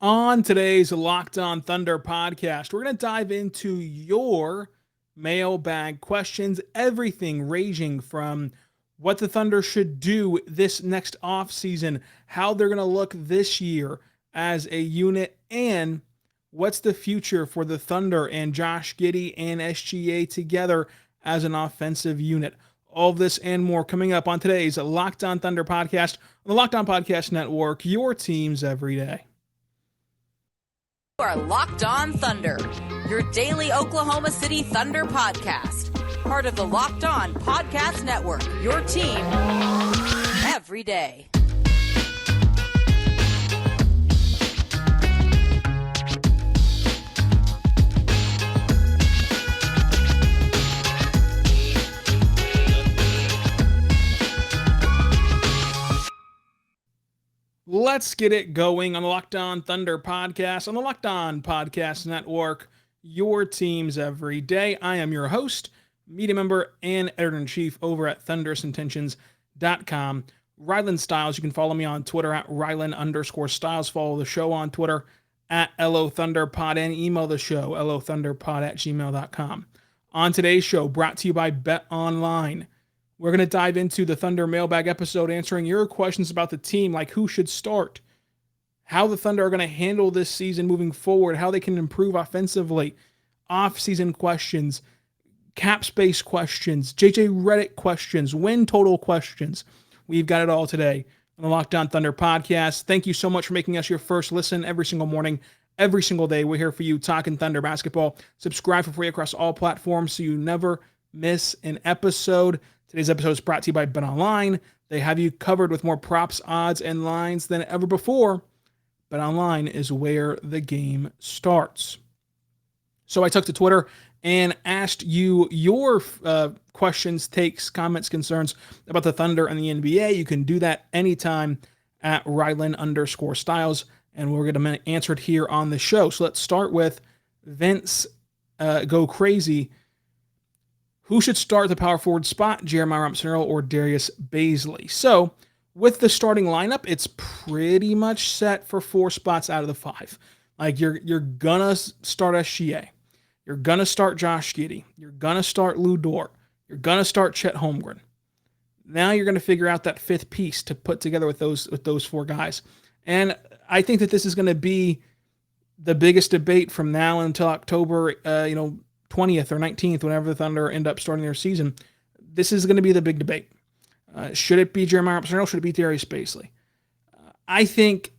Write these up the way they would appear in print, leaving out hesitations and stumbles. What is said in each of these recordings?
On today's Locked On Thunder podcast, we're going to dive into your mailbag questions, everything ranging from what the Thunder should do this next offseason, how they're going to look this year as a unit, and what's the future for the Thunder and Josh Giddey and SGA together as an offensive unit. All of this and more coming up on today's Locked On Thunder podcast on the Locked On Podcast Network, your teams every day. You are Locked On Thunder, your daily Oklahoma City Thunder podcast. Part of the Locked On Podcast Network, your team every day. Let's get it going on the Locked On Thunder podcast on the Locked On Podcast Network, your teams every day. I am your host, media member, and editor-in-chief over at thunderousintentions.com. Rylan Stiles. You can follow me on Twitter at Rylan_Stiles. Follow the show on Twitter at LOThunderPod and email the show, LOThunderPod@gmail.com. On today's show, brought to you by BetOnline. We're going to dive into the Thunder mailbag episode, answering your questions about the team, like who should start, how the Thunder are going to handle this season moving forward, how they can improve offensively, off-season questions, cap space questions, JJ Redick questions, win total questions. We've got it all today on the Locked On Thunder podcast. Thank you so much for making us your first listen every single morning, every single day. We're here for you talking Thunder basketball. Subscribe for free across all platforms so you never miss an episode. Today's episode is brought to you by BetOnline. They have you covered with more props, odds, and lines than ever before. BetOnline is where the game starts. So I took to Twitter and asked you your questions, takes, comments, concerns about the Thunder and the NBA. You can do that anytime at Rylan_Stiles, and we're going to answer it here on the show. So let's start with Vince Go Crazy. Who should start the power forward spot, Jeremiah Robinson-Earl or Darius Bazley? So with the starting lineup, it's pretty much set for 4 spots out of the 5. Like you're gonna start SGA. You're gonna start Josh Giddey. You're gonna start Lou Dort. You're gonna start Chet Holmgren. Now you're gonna figure out that 5th piece to put together with those 4 guys. And I think that this is gonna be the biggest debate from now until October, 20th or 19th, whenever the Thunder end up starting their season. This is going to be the big debate. Should it be Jeremiah Robinson-Earl? Should it be Darius Bazley? I think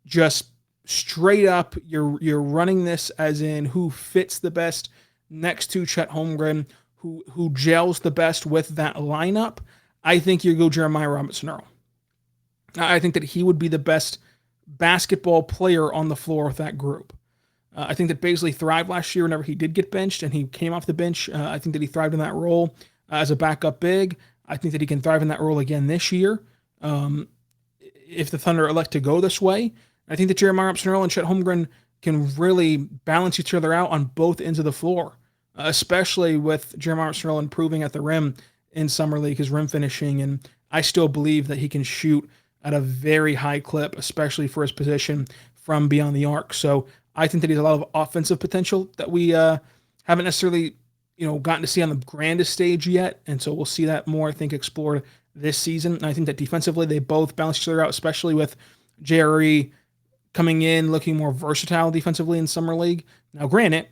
just straight up, you're running this as in who fits the best next to Chet Holmgren, who gels the best with that lineup. I think you go Jeremiah Robinson-Earl. I think that he would be the best basketball player on the floor with that group. I think that Bazley thrived last year whenever he did get benched and he came off the bench. I think that he thrived in that role as a backup big. I think that he can thrive in that role again this year if the Thunder elect to go this way. I think that Jeremiah Robinson-Earl and Chet Holmgren can really balance each other out on both ends of the floor, especially with Jeremiah Robinson-Earl improving at the rim in Summer League, his rim finishing. And I still believe that he can shoot at a very high clip, especially for his position from beyond the arc. So I think that he has a lot of offensive potential that we haven't necessarily, gotten to see on the grandest stage yet. And so we'll see that more, I think, explored this season. And I think that defensively, they both balance each other out, especially with JRE coming in, looking more versatile defensively in Summer League. Now, granted,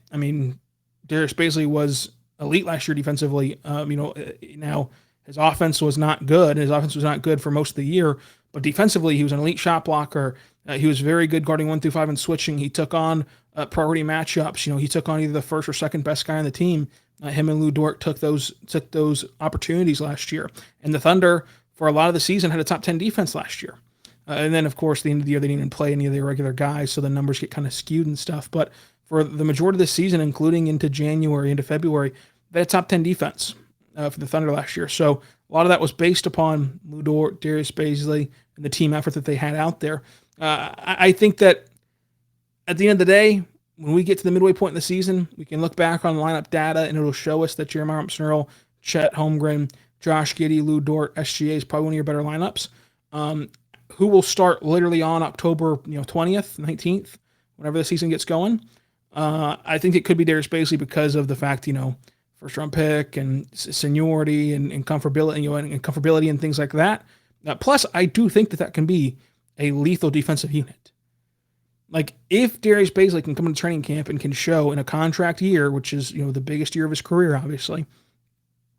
Darius Bazley was elite last year defensively. Now his offense was not good. His offense was not good for most of the year, but defensively, he was an elite shot blocker. He was very good guarding 1 through 5 and switching. He took on priority matchups. He took on either the first or second best guy on the team. Him and Lou Dort took those opportunities last year. And the Thunder, for a lot of the season, had a top 10 defense last year. And then, of course, the end of the year, they didn't even play any of the regular guys, so the numbers get kind of skewed and stuff. But for the majority of the season, including into January, into February, they had top 10 defense for the Thunder last year. So a lot of that was based upon Lou Dort, Darius Bazley, and the team effort that they had out there. I think that at the end of the day, when we get to the midway point in the season, we can look back on lineup data and it'll show us that Jeremiah Robinson-Earl, Chet Holmgren, Josh Giddey, Lou Dort, SGA is probably one of your better lineups. who will start literally on October 20th, 19th, whenever the season gets going. I think it could be Darius Bazley because of the fact, first round pick and seniority and comfortability, and comfortability and things like that. Plus, I do think that can be a lethal defensive unit. Like, if Darius Bazley can come into training camp and can show in a contract year, which is, the biggest year of his career, obviously,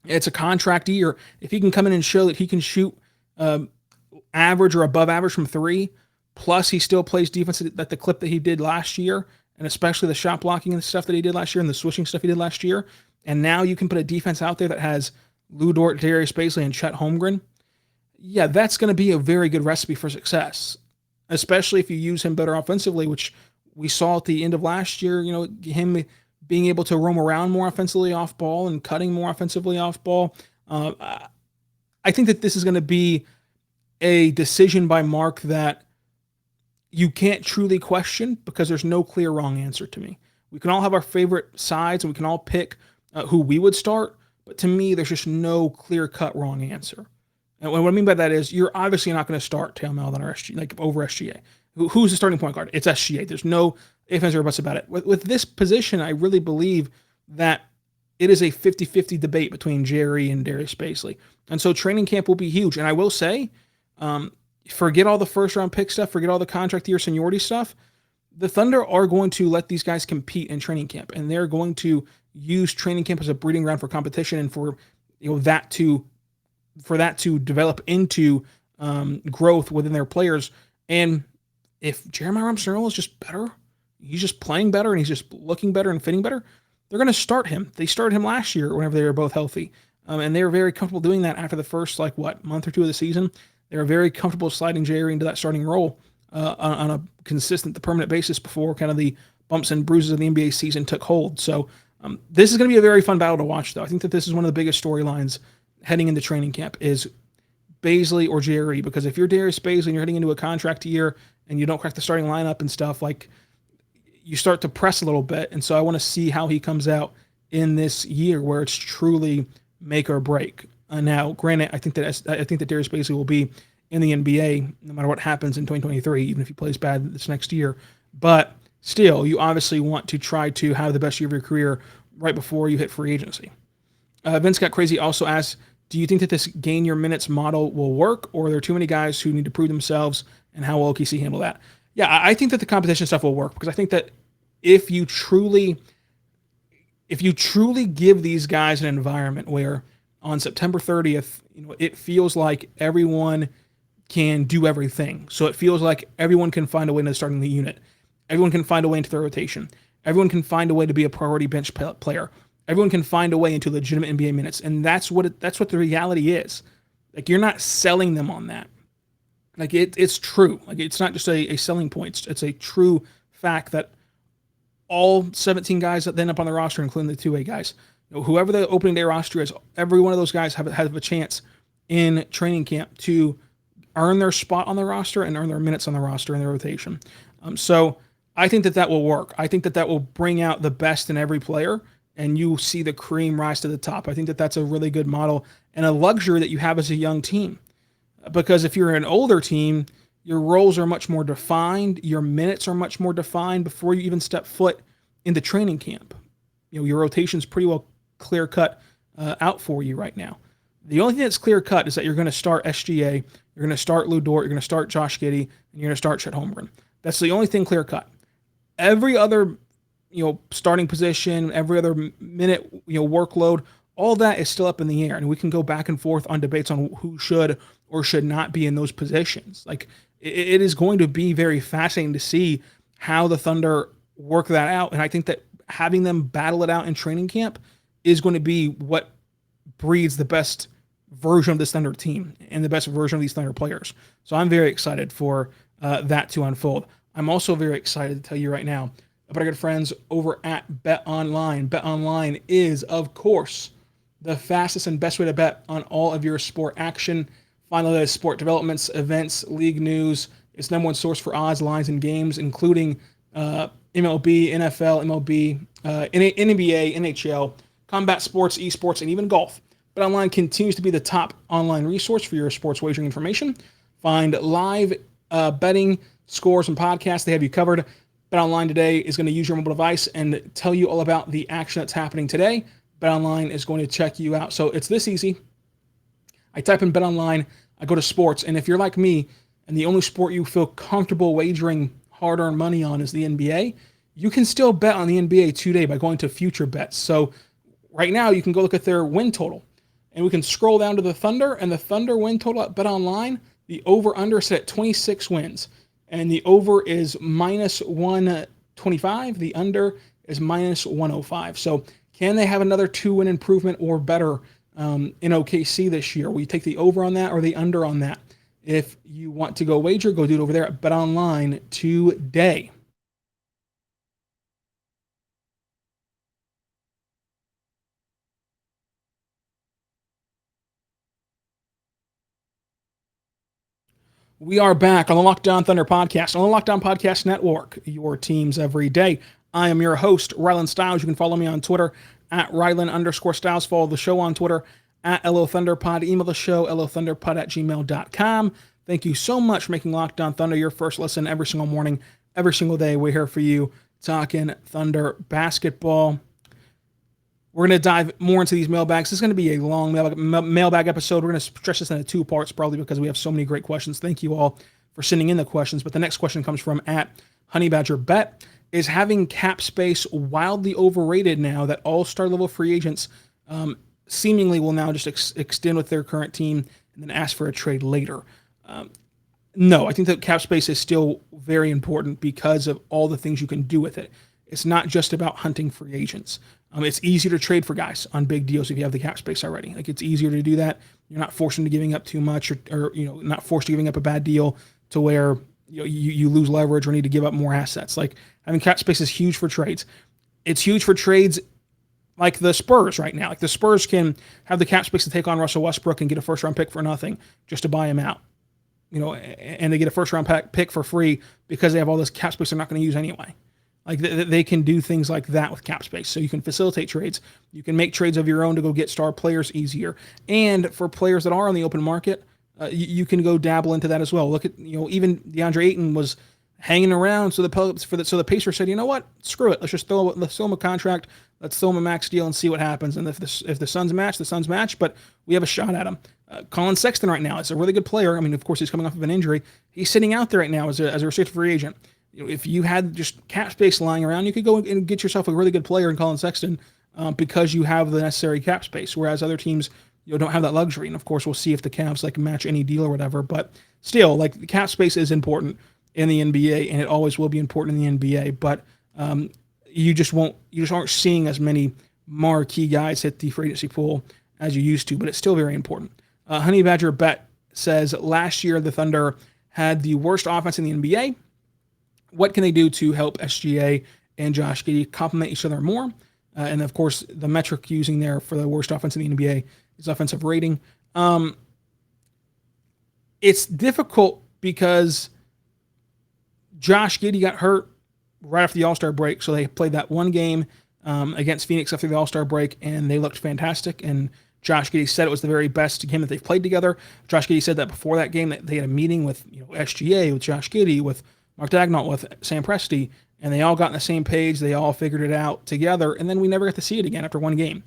it's a contract year. If he can come in and show that he can shoot average or above average from three, plus he still plays defense at the clip that he did last year, and especially the shot blocking and stuff that he did last year and the switching stuff he did last year, and now you can put a defense out there that has Lou Dort, Darius Bazley, and Chet Holmgren, yeah, that's going to be a very good recipe for success, especially if you use him better offensively, which we saw at the end of last year, him being able to roam around more offensively off ball and cutting more offensively off ball. I think that this is going to be a decision by Mark that you can't truly question because there's no clear wrong answer to me. We can all have our favorite sides and we can all pick who we would start, but to me, there's just no clear-cut wrong answer. And what I mean by that is you're obviously not going to start Tail Maladon or SGA, over SGA. Who's the starting point guard? It's SGA. There's no ifs, ands, or buts about it. With this position, I really believe that it is a 50-50 debate between Jerry and Darius Bazley. And so training camp will be huge. And I will say, forget all the first-round pick stuff, forget all the contract year seniority stuff. The Thunder are going to let these guys compete in training camp, and they're going to use training camp as a breeding ground for competition and for that to develop into growth within their players. And if Jeremiah Robinson-Earl is just better, he's just playing better, and he's just looking better and fitting better, they're going to start him. They started him last year whenever they were both healthy, and they were very comfortable doing that after the first month or two of the season. They were very comfortable sliding Jerry into that starting role on a consistent, permanent basis before kind of the bumps and bruises of the NBA season took hold. So this is going to be a very fun battle to watch, though. I think that this is one of the biggest storylines heading into training camp is Bazley or Jerry, because if you're Darius Bazley and you're heading into a contract year and you don't crack the starting lineup and stuff, you start to press a little bit. And so I want to see how he comes out in this year where it's truly make or break. Now, granted, I think that Darius Bazley will be in the NBA no matter what happens in 2023, even if he plays bad this next year. But still, you obviously want to try to have the best year of your career right before you hit free agency. Vince Got Crazy also asks, do you think that this gain your minutes model will work, or are there too many guys who need to prove themselves, and how will OKC handle that? Yeah, I think that the competition stuff will work, because I think that if you truly give these guys an environment where on September 30th, it feels like everyone can do everything. So it feels like everyone can find a way into starting the unit. Everyone can find a way into the rotation. Everyone can find a way to be a priority bench player. Everyone can find a way into legitimate NBA minutes. And that's what the reality is. You're not selling them on that. It's true. It's not just a selling point. It's a true fact that all 17 guys that end up on the roster, including the two-way guys, whoever the opening day roster is, every one of those guys have a chance in training camp to earn their spot on the roster and earn their minutes on the roster in their rotation. So I think that will work. I think that will bring out the best in every player, and you see the cream rise to the top. I think that that's a really good model and a luxury that you have as a young team. Because if you're an older team, your roles are much more defined, your minutes are much more defined before you even step foot into training camp. Your rotation's pretty well clear-cut out for you right now. The only thing that's clear-cut is that you're going to start SGA, you're going to start Lou Dort, you're going to start Josh Giddey, and you're going to start Chet Holmgren. That's the only thing clear-cut. Every other, starting position, every other minute, workload, all that is still up in the air, and we can go back and forth on debates on who should or should not be in those positions. It is going to be very fascinating to see how the Thunder work that out, and I think that having them battle it out in training camp is going to be what breeds the best version of this Thunder team and the best version of these Thunder players. So I'm very excited for that to unfold. I'm also very excited to tell you right now about our good friends over at BetOnline. BetOnline is, of course, the fastest and best way to bet on all of your sport action. Find the latest sport developments, events, league news. It's number one source for odds, lines, and games, including MLB, NFL, MLB, NBA, NHL, combat sports, esports, and even golf. BetOnline continues to be the top online resource for your sports wagering information. find live betting scores and podcasts. They have you covered. BetOnline today is going to use your mobile device and tell you all about the action that's happening today. BetOnline is going to check you out. So it's this easy. I type in BetOnline, I go to sports, and if you're like me and the only sport you feel comfortable wagering hard-earned money on is the NBA, you can still bet on the NBA today by going to future bets. So right now you can go look at their win total, and we can scroll down to the Thunder, and the Thunder win total at BetOnline, the over-under is set at 26 wins, and the over is minus 125, the under is minus 105. So can they have another 2-win improvement or better in OKC this year? Will you take the over on that or the under on that? If you want to go wager, go do it over there at BetOnline today. We are back on the Locked On Thunder podcast, on the Locked On Podcast Network, your teams every day. I am your host, Rylan Stiles. You can follow me on Twitter at Rylan_Stiles. Follow the show on Twitter at LOThunderPod. Email the show, LOThunderPod@gmail.com. Thank you so much for making Locked On Thunder your first listen every single morning, every single day. We're here for you talking Thunder basketball. We're going to dive more into these mailbags. This is going to be a long mailbag episode. We're going to stretch this into 2 parts probably because we have so many great questions. Thank you all for sending in the questions. But the next question comes from at HoneyBadgerBet. Is having cap space wildly overrated now that all-star level free agents seemingly will now just extend with their current team and then ask for a trade later? No, I think that cap space is still very important because of all the things you can do with it. It's not just about hunting free agents. It's easier to trade for guys on big deals if you have the cap space already. Like, it's easier to do that. You're not forced into giving up too much, or not forced to giving up a bad deal to where you lose leverage or need to give up more assets. Like, having cap space is huge for trades. It's huge for trades like the Spurs right now. Like, the Spurs can have the cap space to take on Russell Westbrook and get a first-round pick for nothing just to buy him out. And they get a first-round pick for free because they have all this cap space they're not going to use anyway. Like, they can do things like that with cap space. So you can facilitate trades. You can make trades of your own to go get star players easier. And for players that are on the open market, you can go dabble into that as well. Look at, even DeAndre Ayton was hanging around. So the Pacers said, you know what? Screw it. Let's throw him a contract. Let's throw him a max deal and see what happens. And if the Suns match, the Suns match. But we have a shot at him. Colin Sexton right now is a really good player. I mean, of course, he's coming off of an injury. He's sitting out there right now as a restricted free agent. If you had just cap space lying around, you could go and get yourself a really good player in Colin Sexton because you have the necessary cap space, whereas other teams don't have that luxury. And of course, we'll see if the Cavs match any deal or whatever. But still, the cap space is important in the NBA, and it always will be important in the NBA. But you just aren't seeing as many marquee guys hit the free agency pool as you used to. But it's still very important. Honey Badger Bet says last year the Thunder had the worst offense in the NBA. What can they do to help SGA and Josh Giddey complement each other more? And of course, the metric using there for the worst offense in the NBA is offensive rating. It's difficult because Josh Giddey got hurt right after the All-Star break, so they played that one game against Phoenix after the All-Star break, and they looked fantastic. And Josh Giddey said it was the very best game that they've played together. Josh Giddey said that before that game that they had a meeting with SGA, with Josh Giddey, with Mark Dagnall, with Sam Presti, and they all got on the same page. They all figured it out together, and then we never got to see it again after one game.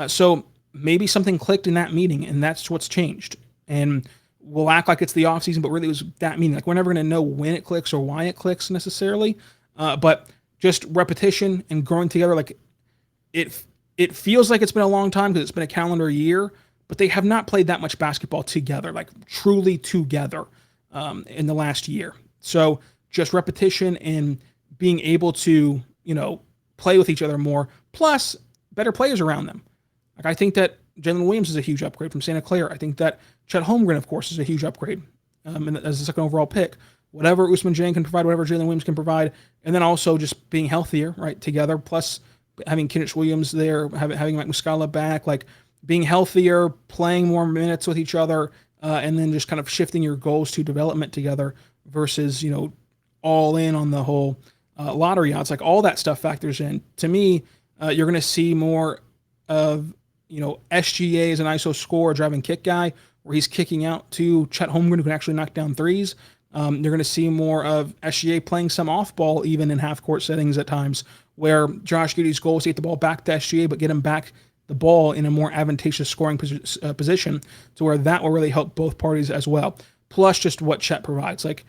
So maybe something clicked in that meeting, and that's what's changed. And we'll act like it's the offseason, but really it was that meeting. We're never going to know when it clicks or why it clicks necessarily, but just repetition and growing together. It feels like it's been a long time because it's been a calendar year, but they have not played that much basketball together, truly together in the last year. So just repetition and being able to, play with each other more, plus better players around them. I think that Jalen Williams is a huge upgrade from Santa Clara. I think that Chet Holmgren, of course, is a huge upgrade as the second overall pick. Whatever Ousmane Dieng can provide, whatever Jalen Williams can provide, and then also just being healthier, right, together, plus having Kenneth Williams there, having Mike Muscala back, being healthier, playing more minutes with each other, and then just kind of shifting your goals to development together versus, all in on the whole lottery odds. All that stuff factors in. To me, you're going to see more of, SGA as an ISO scorer, driving kick guy, where he's kicking out to Chet Holmgren, who can actually knock down threes. You're going to see more of SGA playing some off ball, even in half court settings at times, where Josh Giddey's goal is to get the ball back to SGA, but get him back the ball in a more advantageous scoring position, to where that will really help both parties as well. Plus just what Chet provides. Like,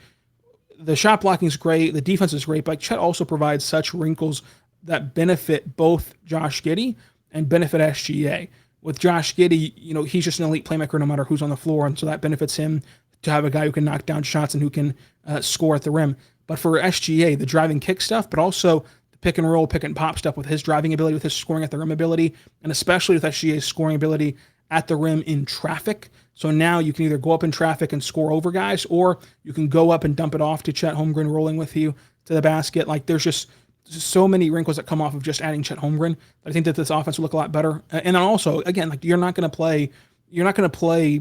the shot blocking is great, the defense is great, but Chet also provides such wrinkles that benefit both Josh Giddey and benefit SGA. With Josh Giddey, he's just an elite playmaker no matter who's on the floor, and so that benefits him to have a guy who can knock down shots and who can score at the rim. But for SGA, the driving kick stuff, but also the pick and roll, pick and pop stuff with his driving ability, with his scoring at the rim ability, and especially with SGA's scoring ability at the rim in traffic. So now you can either go up in traffic and score over guys, or you can go up and dump it off to Chet Holmgren rolling with you to the basket. Like, there's just so many wrinkles that come off of just adding Chet Holmgren. I think that this offense will look a lot better. And then also, again, like, you're not going to play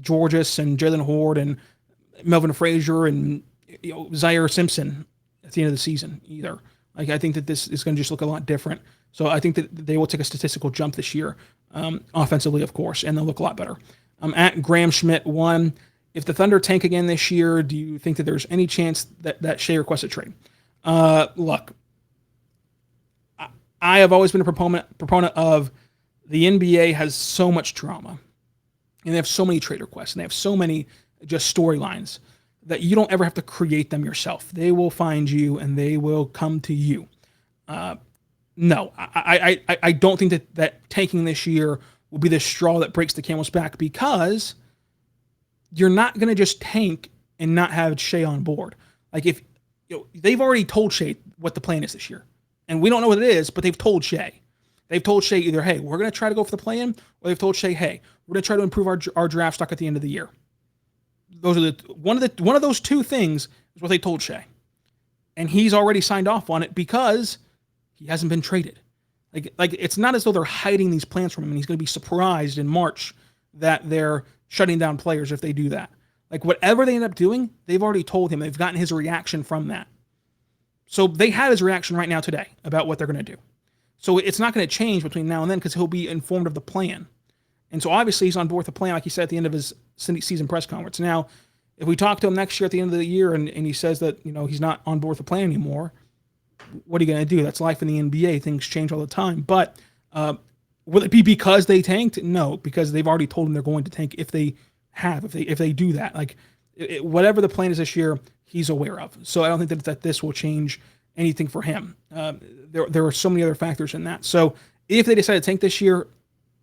Georges and Jalen Horde and Melvin Frazier and Zaire Simpson at the end of the season either. Like, I think that this is going to just look a lot different. So I think that they will take a statistical jump this year, offensively, of course, and they'll look a lot better. At Graham Schmidt 1, if the Thunder tank again this year, do you think that there's any chance that Shai requests a trade? Look, I have always been a proponent of the NBA has so much drama, and they have so many trade requests, and they have so many just storylines that you don't ever have to create them yourself. They will find you, and they will come to you. No, I don't think that tanking this year will be the straw that breaks the camel's back, because you're not going to just tank and not have Shai on board. Like, if they've already told Shai what the plan is this year, and we don't know what it is, but they've told Shai. They've told Shai either, hey, we're going to try to go for the play-in, or they've told Shai, hey, we're going to try to improve our draft stock at the end of the year. Those are one of those two things is what they told Shai, and he's already signed off on it because he hasn't been traded. Like it's not as though they're hiding these plans from him, and he's going to be surprised in March that they're shutting down players if they do that. Like, whatever they end up doing, they've already told him. They've gotten his reaction from that. So they have his reaction right now today about what they're going to do. So it's not going to change between now and then, because he'll be informed of the plan. And so obviously he's on board with the plan, like he said at the end of his season press conference. Now, if we talk to him next year at the end of the year and he says that he's not on board with the plan anymore, what are you going to do? That's life in the NBA. Things change all the time. But will it be because they tanked? No, because they've already told him they're going to tank if they do that. Like, whatever the plan is this year, he's aware of. So I don't think that this will change anything for him. There are so many other factors in that. So if they decide to tank this year,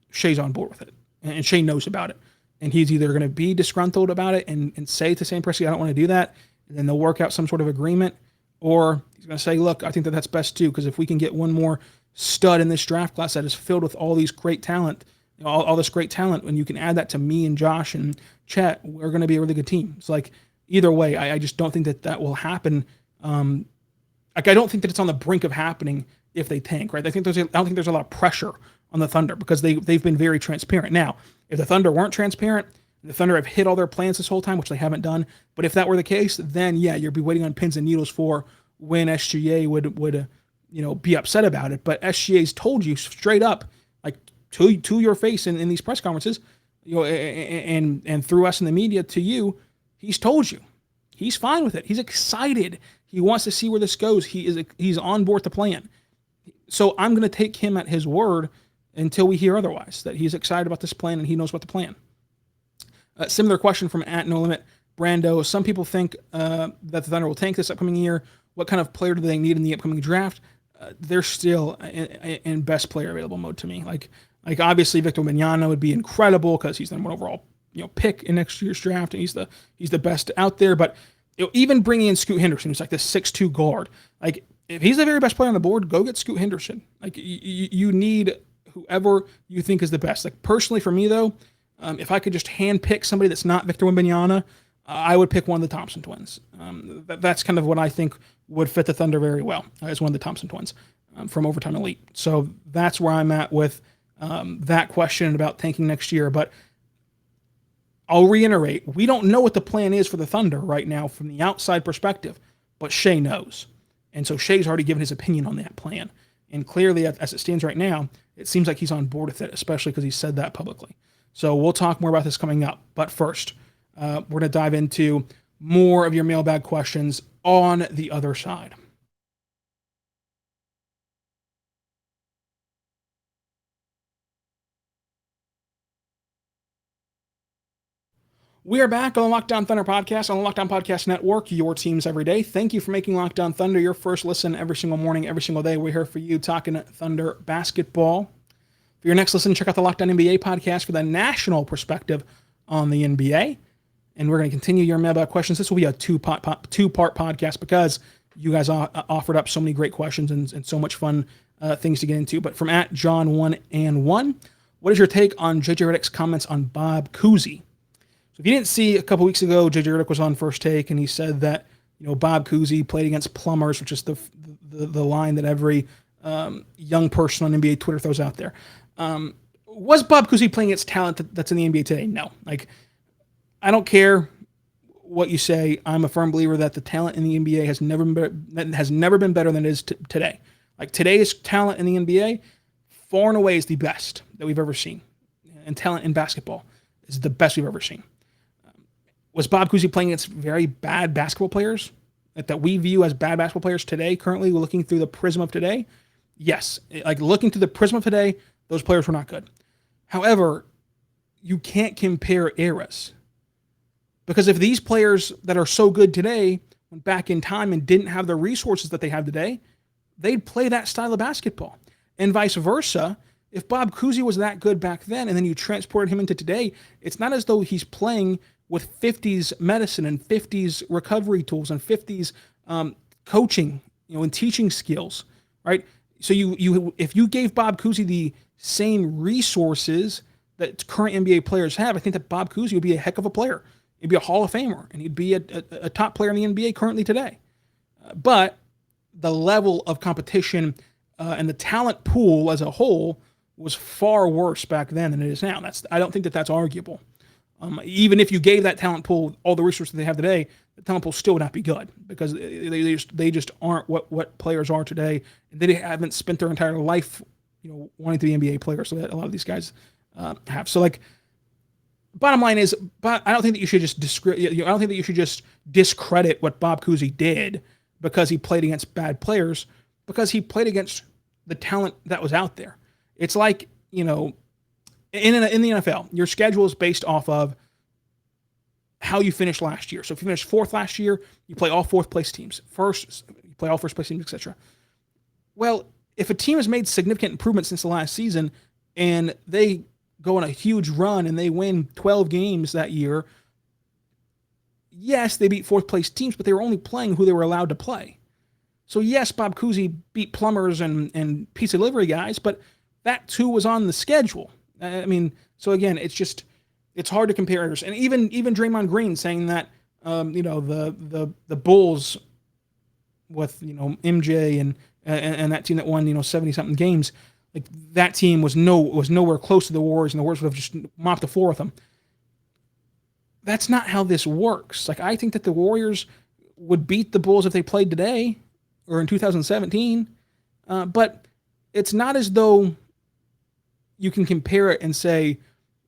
Shai's on board with it, and Shai knows about it. And he's either going to be disgruntled about it and say to Sam Presti, I don't want to do that, and then they'll work out some sort of agreement, or he's going to say, look, I think that that's best too, because if we can get one more stud in this draft class that is filled with all these great talent, all this great talent, when you can add that to me and Josh and Chet, we're going to be a really good team. It's like, either way, I just don't think that will happen. I don't think that it's on the brink of happening if they tank, right? I don't think there's a lot of pressure on the Thunder, because they've been very transparent. Now, if the Thunder weren't transparent, the Thunder have hit all their plans this whole time, which they haven't done. But if that were the case, then yeah, you'd be waiting on pins and needles for when SGA would be upset about it. But SGA's told you straight up, like to your face in these press conferences, and through us in the media to you, he's told you he's fine with it. He's excited. He wants to see where this goes. He's on board the plan. So I'm going to take him at his word until we hear otherwise, that he's excited about this plan and he knows about the plan. Similar question from @NoLimit Brando. Some people think that the Thunder will tank this upcoming year. What kind of player do they need in the upcoming draft? They're still in best player available mode to me. Like obviously Victor Wembanyama would be incredible because he's the number one overall pick in next year's draft, and he's the best out there. But even bringing in Scoot Henderson, who's like the 6'2" guard, like if he's the very best player on the board, go get Scoot Henderson. Like you need whoever you think is the best. Like personally for me though, if I could just hand pick somebody that's not Victor Wembanyama, I would pick one of the Thompson twins. That's kind of what I think would fit the Thunder very well, as one of the Thompson twins from Overtime Elite. So that's where I'm at with that question about tanking next year. But I'll reiterate, we don't know what the plan is for the Thunder right now from the outside perspective, but Shai knows. And so Shai's already given his opinion on that plan. And clearly, as it stands right now, it seems like he's on board with it, especially because he said that publicly. So we'll talk more about this coming up. But first, we're going to dive into more of your mailbag questions on the other side. We are back on the Locked On Thunder podcast on the Locked On Podcast Network, your teams every day. Thank you for making Locked On Thunder your first listen every single morning, every single day. We're here for you talking Thunder basketball. For your next listen, check out the Locked On NBA podcast for the national perspective on the NBA. And we're going to continue your mailbag questions. This will be a two-part podcast because you guys offered up so many great questions and so much fun things to get into. But from at John1and1, what is your take on JJ Redick's comments on Bob Cousy? So if you didn't see, a couple weeks ago, JJ Redick was on First Take, and he said that Bob Cousy played against plumbers, which is the line that every young person on NBA Twitter throws out there. Was Bob Cousy playing against talent that's in the NBA today? No. I don't care what you say. I'm a firm believer that the talent in the NBA has never been better than it is today. Today's talent in the NBA, far and away, is the best that we've ever seen. And talent in basketball is the best we've ever seen. Was Bob Cousy playing against very bad basketball players that we view as bad basketball players today, currently looking through the prism of today? Yes. Looking through the prism of today, those players were not good. However, you can't compare eras. Because if these players that are so good today went back in time and didn't have the resources that they have today, they'd play that style of basketball. And vice versa, if Bob Cousy was that good back then and then you transported him into today, it's not as though he's playing with 50s medicine and 50s recovery tools and 50s coaching, and teaching skills, right? So if you gave Bob Cousy the same resources that current NBA players have, I think that Bob Cousy would be a heck of a player. He'd be a Hall of Famer, and he'd be a top player in the NBA currently today. But the level of competition and the talent pool as a whole was far worse back then than it is now. I don't think that that's arguable. Even if you gave that talent pool all the resources they have today, the talent pool still would not be good because they just aren't what players are today. And they haven't spent their entire life, wanting to be NBA players. So that a lot of these guys have. So bottom line is, but I don't think that you should just discredit what Bob Cousy did because he played against bad players, because he played against the talent that was out there. It's like, in the NFL, your schedule is based off of how you finished last year. So if you finished fourth last year, you play all fourth place teams. You play all first place teams, etc. Well, if a team has made significant improvements since the last season and they go on a huge run and they win 12 games that year, yes, they beat fourth place teams, but they were only playing who they were allowed to play. So yes, Bob Cousy beat plumbers and pizza delivery guys, but that too was on the schedule. So again, it's hard to compare errors. And even Draymond Green saying that, the Bulls with, MJ and that team that won, 70 something games, that team was nowhere close to the Warriors, and the Warriors would have just mopped the floor with them. That's not how this works. I think that the Warriors would beat the Bulls if they played today or in 2017. But it's not as though you can compare it and say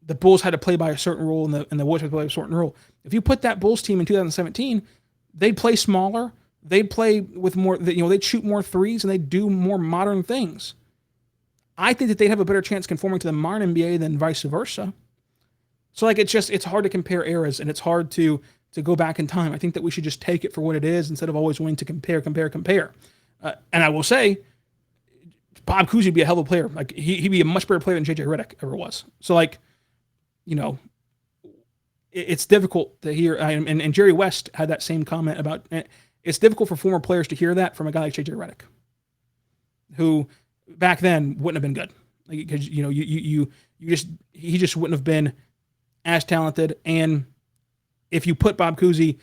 the Bulls had to play by a certain rule and the Warriors had to play by a certain rule. If you put that Bulls team in 2017, they'd play smaller. They'd play with more, they'd shoot more threes and they'd do more modern things. I think that they'd have a better chance conforming to the modern NBA than vice versa. So it's hard to compare eras, and it's hard to go back in time. I think that we should just take it for what it is instead of always wanting to compare. And I will say, Bob Cousy would be a hell of a player. He'd be a much better player than JJ Redick ever was. So it's difficult to hear. And Jerry West had that same comment about, it's difficult for former players to hear that from a guy like JJ Redick, who back then wouldn't have been good. Because he just wouldn't have been as talented. And if you put Bob Cousy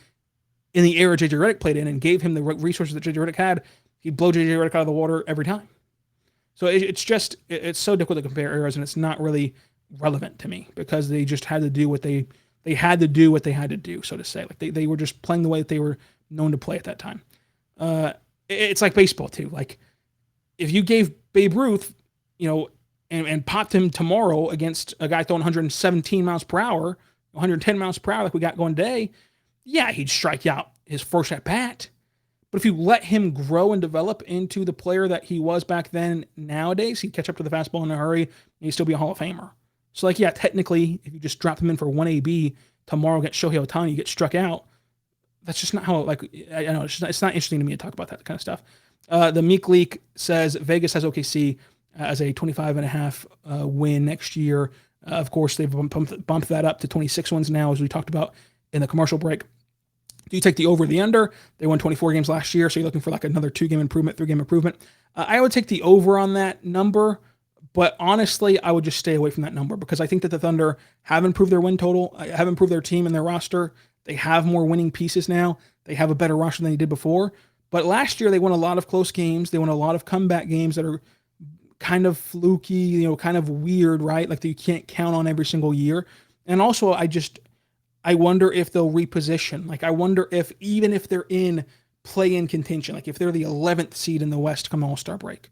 in the era JJ Redick played in and gave him the resources that JJ Redick had, he'd blow JJ Redick out of the water every time. So it's so difficult to compare eras, and it's not really relevant to me because they just had to do what they had to do, so to say. They were just playing the way that they were known to play at that time. It's like baseball too. If you gave Babe Ruth, and popped him tomorrow against a guy throwing 117 miles per hour, 110 miles per hour like we got going today, yeah, he'd strike out his first at bat. But if you let him grow and develop into the player that he was back then, nowadays, he'd catch up to the fastball in a hurry and he'd still be a Hall of Famer. So, like, yeah, technically, if you just drop him in for 1 AB tomorrow against Shohei Ohtani, you get struck out. That's just not how, like, I know, it's not interesting to me to talk about that kind of stuff. The Meek Leak says Vegas has OKC as a 25.5 win next year. Of course, they've bumped that up to 26 wins now, as we talked about in the commercial break. Do you take the over or the under? They won 24 games last year, so you're looking for like another 2-game improvement, 3-game improvement. I would take the over on that number, but honestly, I would just stay away from that number because I think that the Thunder have improved their win total, have improved their team and their roster. They have more winning pieces now. They have a better roster than they did before. But last year, they won a lot of close games. They won a lot of comeback games that are kind of fluky, kind of weird, right? Like that you can't count on every single year. And also, I wonder if they'll reposition. Like, I wonder if even if they're in play-in contention, like if they're the 11th seed in the West come All-Star break,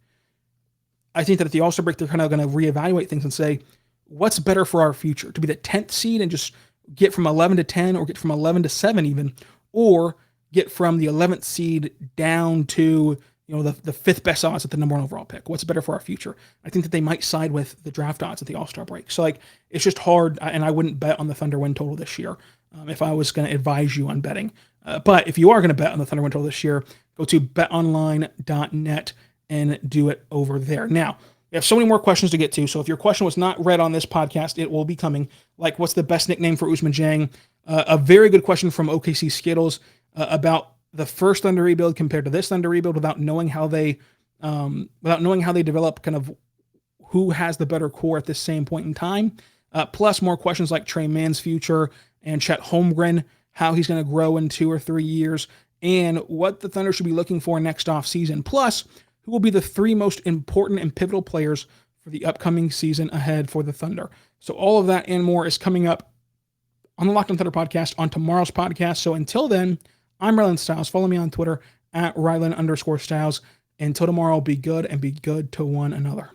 I think that at the All-Star break, they're kind of going to reevaluate things and say, what's better for our future? To be the 10th seed and just get from 11 to 10 or get from 11 to 7 even, or get from the 11th seed down to the 5th best odds at the number 1 overall pick. What's better for our future? I think that they might side with the draft odds at the All-Star break. So, like, it's just hard, and I wouldn't bet on the Thunder win total this year if I was going to advise you on betting. But if you are going to bet on the Thunder win total this year, go to betonline.net and do it over there. Now, we have so many more questions to get to, so if your question was not read on this podcast, it will be coming. Like, what's the best nickname for Ousmane Dieng? A very good question from OKC Skittles about the first Thunder rebuild compared to this Thunder rebuild without knowing how they develop kind of who has the better core at this same point in time. Plus more questions like Trey Mann's future and Chet Holmgren, how he's going to grow in 2 or 3 years, and what the Thunder should be looking for next offseason. Plus, who will be the 3 most important and pivotal players for the upcoming season ahead for the Thunder. So all of that and more is coming up on the Locked on Thunder podcast on tomorrow's podcast. So until then, I'm Rylan Stiles. Follow me on Twitter at Rylan_Stiles. Until tomorrow, be good and be good to one another.